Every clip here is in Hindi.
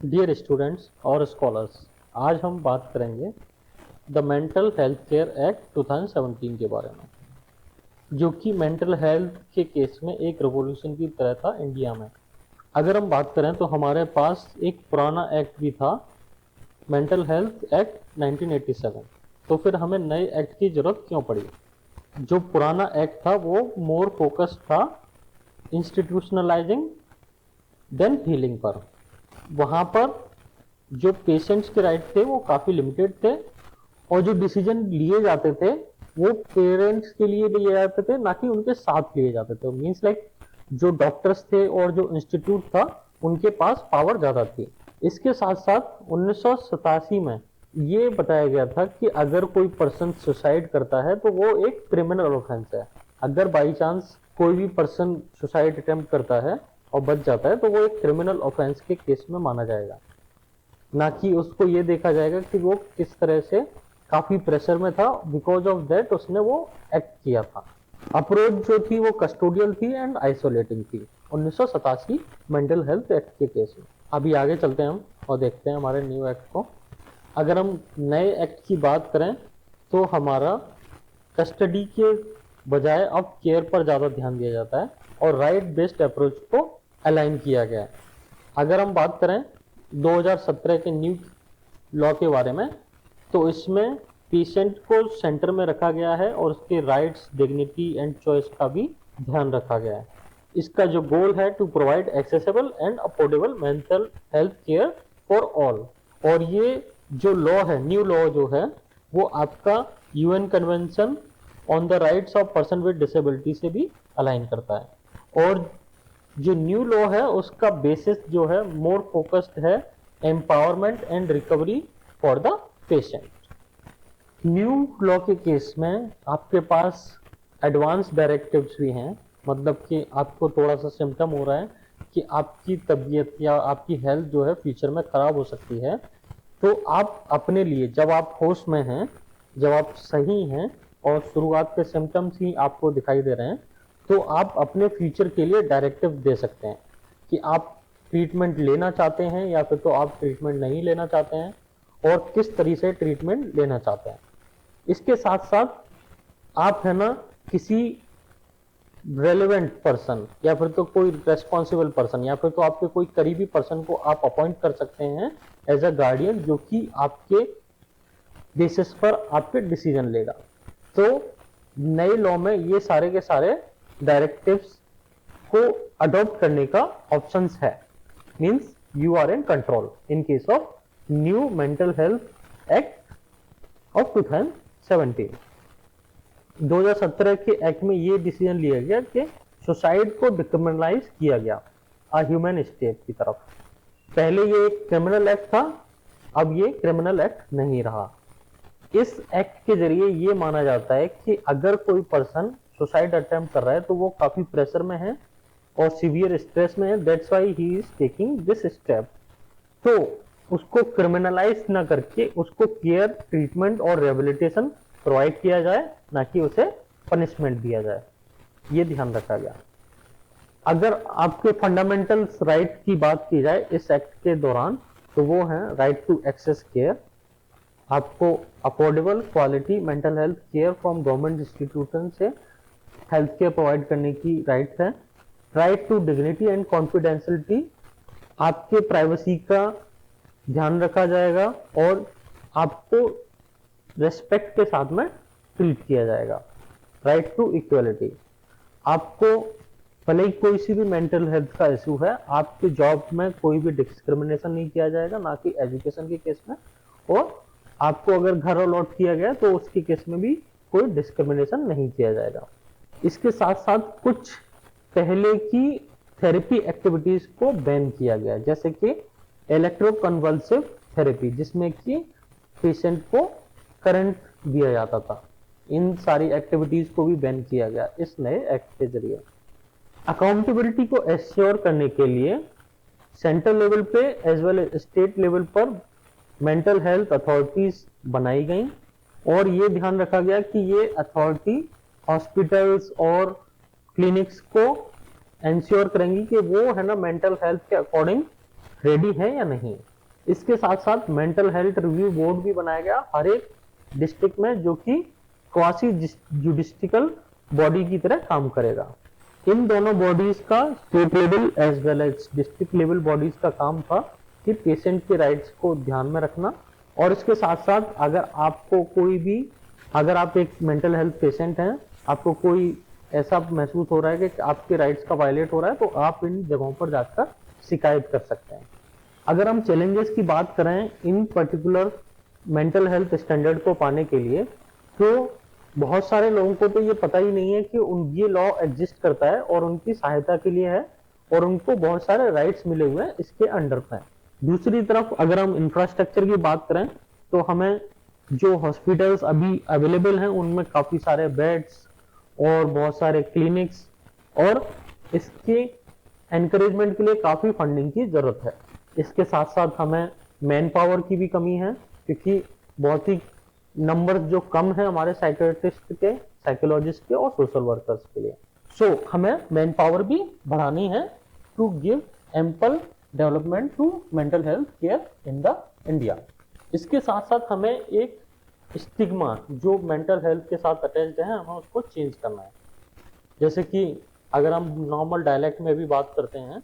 डियर स्टूडेंट्स और स्कॉलर्स, आज हम बात करेंगे the mental health care act 2017 के बारे में, जो कि मेंटल हेल्थ के केस में एक रेवोल्यूशन की तरह था इंडिया में। अगर हम बात करें तो हमारे पास एक पुराना एक्ट भी था, मेंटल हेल्थ एक्ट 1987। तो फिर हमें नए एक्ट की जरूरत क्यों पड़ी? जो पुराना एक्ट था वो मोर फोकस्ड था इंस्टीट्यूशनलाइजिंग देन हीलिंग पर। वहाँ पर जो पेशेंट्स के राइट थे वो काफ़ी लिमिटेड थे, और जो डिसीजन लिए जाते थे वो पेरेंट्स के लिए लिए जाते थे, ना कि उनके साथ लिए जाते थे। मीन्स लाइक जो डॉक्टर्स थे और जो इंस्टीट्यूट था उनके पास पावर ज़्यादा थी। इसके साथ साथ 1987 में ये बताया गया था कि अगर कोई पर्सन सुसाइड करता है तो वो एक क्रिमिनल ऑफेंस है। अगर बाई चांस कोई भी पर्सन सुसाइड अटेम्प्ट करता है और बच जाता है तो वो एक क्रिमिनल ऑफेंस के केस में माना जाएगा, ना कि उसको ये देखा जाएगा कि वो किस तरह से काफी प्रेशर में था, बिकॉज ऑफ दैट उसने वो एक्ट किया था। अप्रोच जो थी वो कस्टोडियल थी एंड आइसोलेटिंग थी 1987 मेंटल हेल्थ एक्ट के केस में। अभी आगे चलते हैं हम और देखते हैं हमारे न्यू एक्ट को। अगर हम नए एक्ट की बात करें तो हमारा कस्टडी के बजाय अब केयर पर ज़्यादा ध्यान दिया जाता है और राइट बेस्ड अप्रोच को अलाइन किया गया है। अगर हम बात करें 2017 के न्यू लॉ के बारे में, तो इसमें पेशेंट को सेंटर में रखा गया है और उसके राइट्स, डिग्निटी एंड चॉइस का भी ध्यान रखा गया है। इसका जो गोल है to provide accessible and affordable mental health care for all. और ये जो लॉ है, न्यू लॉ जो है, वो आपका UN convention on the rights of person with disability से भी अलाइन करता है। और जो न्यू लॉ है उसका बेसिस जो है मोर फोकस्ड है empowerment and recovery for the patient. New law के केस में आपके पास एडवांस डायरेक्टिव्स भी हैं, मतलब कि आपको थोड़ा सा सिम्टम हो रहा है कि आपकी तबीयत या आपकी हेल्थ जो है फ्यूचर में खराब हो सकती है, तो आप अपने लिए जब आप होश में हैं, जब आप सही हैं और शुरुआत के सिम्टम्स ही आपको दिखाई दे रहे हैं, तो आप अपने फ्यूचर के लिए डायरेक्टिव दे सकते हैं कि आप ट्रीटमेंट लेना चाहते हैं या फिर तो आप ट्रीटमेंट नहीं लेना चाहते हैं, और किस तरीके से ट्रीटमेंट लेना चाहते हैं। इसके साथ साथ आप है ना किसी रेलेवेंट पर्सन या फिर तो कोई रेस्पॉन्सिबल पर्सन या फिर तो आपके कोई करीबी पर्सन को आप अपॉइंट कर सकते हैं एज अ गार्डियन, जो कि आपके बेसिस पर आपके डिसीजन लेगा। तो नए लॉ में ये सारे के सारे डायरेक्टिव्स को अडॉप्ट करने का ऑप्शंस है। Means you are in control in case of new mental health act of 2017। 2017 के एक्ट में ये डिसीजन लिया गया कि सुसाइड को डिक्रिमिनलाइज किया गया ह्यूमन स्टेट की तरफ। पहले ये एक क्रिमिनल एक्ट था, अब ये क्रिमिनल एक्ट नहीं रहा। इस एक्ट के जरिए ये माना जाता है कि अगर कोई पर्सन सुसाइड अटेम्प्ट कर रहा है तो वो काफी प्रेशर में है और सीवियर स्ट्रेस में है, that's why he is taking this step. तो उसको क्रिमिनलाइज ना करके उसको केयर, ट्रीटमेंट और रिहेबिलिटेशन प्रोवाइड किया जाए, ना कि उसे पनिशमेंट दिया जाए। ये ध्यान रखा गया। अगर आपके फंडामेंटल राइट की बात की जाए इस एक्ट के दौरान, तो वो है राइट टू एक्सेस केयर। आपको affordable quality mental health care from government institution से हेल्थ केयर प्रोवाइड करने की राइट है। Right to dignity and confidentiality, आपके प्राइवेसी का ध्यान रखा जाएगा और आपको रेस्पेक्ट के साथ में ट्रीट किया जाएगा। राइट टू इक्वलिटी, आपको भले ही कोई सी भी मेंटल हेल्थ का इशू है, आपके जॉब में कोई भी डिस्क्रिमिनेशन नहीं किया जाएगा, ना कि एजुकेशन के केस में। और आपको अगर घर अलॉट किया गया तो उसके केस में भी कोई डिस्क्रिमिनेशन नहीं किया जाएगा। इसके साथ साथ कुछ पहले की थेरेपी एक्टिविटीज को बैन किया गया, जैसे कि इलेक्ट्रोकन्वल्सिव थेरेपी, जिसमें कि पेशेंट को करंट दिया जाता था। इन सारी एक्टिविटीज को भी बैन किया गया इस नए एक्ट के जरिए। अकाउंटेबिलिटी को एश्योर करने के लिए सेंट्रल लेवल पे as well as state level पर मेंटल हेल्थ अथॉरिटीज बनाई गई, और ये ध्यान रखा गया कि ये अथॉरिटी हॉस्पिटल्स और क्लिनिक्स को एंश्योर करेंगी कि वो है ना मेंटल हेल्थ के अकॉर्डिंग रेडी है या नहीं। इसके साथ साथ मेंटल हेल्थ रिव्यू बोर्ड भी बनाया गया हर एक डिस्ट्रिक्ट में, जो कि क्वासी जुडिस्टिकल बॉडी की तरह काम करेगा। इन दोनों बॉडीज का state level as well as district level bodies का काम था कि पेशेंट के राइट्स को ध्यान में रखना। और इसके साथ साथ अगर आप एक मेंटल हेल्थ पेशेंट हैं, आपको कोई ऐसा महसूस हो रहा है कि आपके राइट्स का वायलेट हो रहा है, तो आप इन जगहों पर जाकर शिकायत कर सकते हैं। अगर हम चैलेंजेस की बात करें इन पर्टिकुलर मेंटल हेल्थ स्टैंडर्ड को पाने के लिए, तो बहुत सारे लोगों को तो ये पता ही नहीं है कि ये लॉ एग्जिस्ट करता है और उनकी सहायता के लिए है और उनको बहुत सारे राइट्स मिले हुए हैं इसके अंडर में। दूसरी तरफ अगर हम इंफ्रास्ट्रक्चर की बात करें, तो हमें जो हॉस्पिटल्स अभी अवेलेबल हैं उनमें काफी सारे बेड्स और बहुत सारे क्लिनिक्स और इसके एनकरेजमेंट के लिए काफी फंडिंग की जरूरत है। इसके साथ साथ हमें मैन पावर की भी कमी है, क्योंकि बहुत ही नंबर जो कम है हमारे साइकियाट्रिस्ट के, साइकोलॉजिस्ट के और सोशल वर्कर्स के लिए। सो हमें मैन पावर भी बढ़ानी है to give ample development to mental health care in the India. इसके साथ साथ हमें एक स्टिग्मा जो मेंटल हेल्थ के साथ अटैच्ड है, हमें उसको चेंज करना है। जैसे कि अगर हम नॉर्मल डायलेक्ट में भी बात करते हैं,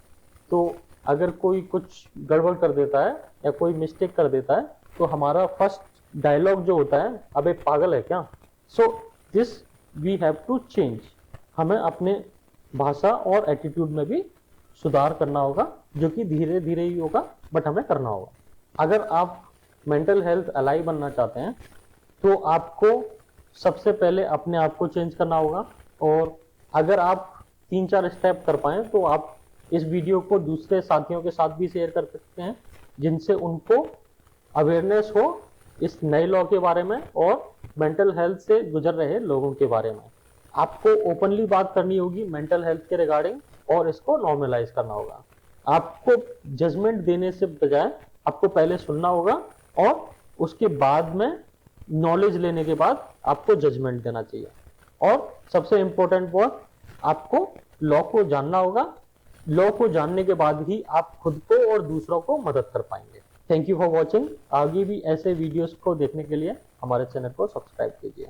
तो अगर कोई कुछ गड़बड़ कर देता है या कोई मिस्टेक कर देता है, तो हमारा फर्स्ट डायलॉग जो होता है, अबे पागल है क्या। So this we have to change. हमें अपने भाषा और एटीट्यूड में भी सुधार करना होगा, जो कि धीरे धीरे ही होगा, बट हमें करना होगा। अगर आप मेंटल हेल्थ अलाई बनना चाहते हैं, तो आपको सबसे पहले अपने आप को चेंज करना होगा। और अगर आप 3-4 स्टेप कर पाए, तो आप इस वीडियो को दूसरे साथियों के साथ भी शेयर कर सकते हैं, जिनसे उनको अवेयरनेस हो इस नए लॉ के बारे में और मेंटल हेल्थ से गुजर रहे लोगों के बारे में। आपको ओपनली बात करनी होगी मेंटल हेल्थ के रिगार्डिंग और इसको नॉर्मलाइज करना होगा। आपको जजमेंट देने से बजाय आपको पहले सुनना होगा और उसके बाद में नॉलेज लेने के बाद आपको जजमेंट देना चाहिए। और सबसे इंपॉर्टेंट बात, आपको लॉ को जानना होगा। लॉ को जानने के बाद ही आप खुद को और दूसरों को मदद कर पाएंगे। Thank you for watching. आगे भी ऐसे वीडियोस को देखने के लिए हमारे चैनल को सब्सक्राइब कीजिए।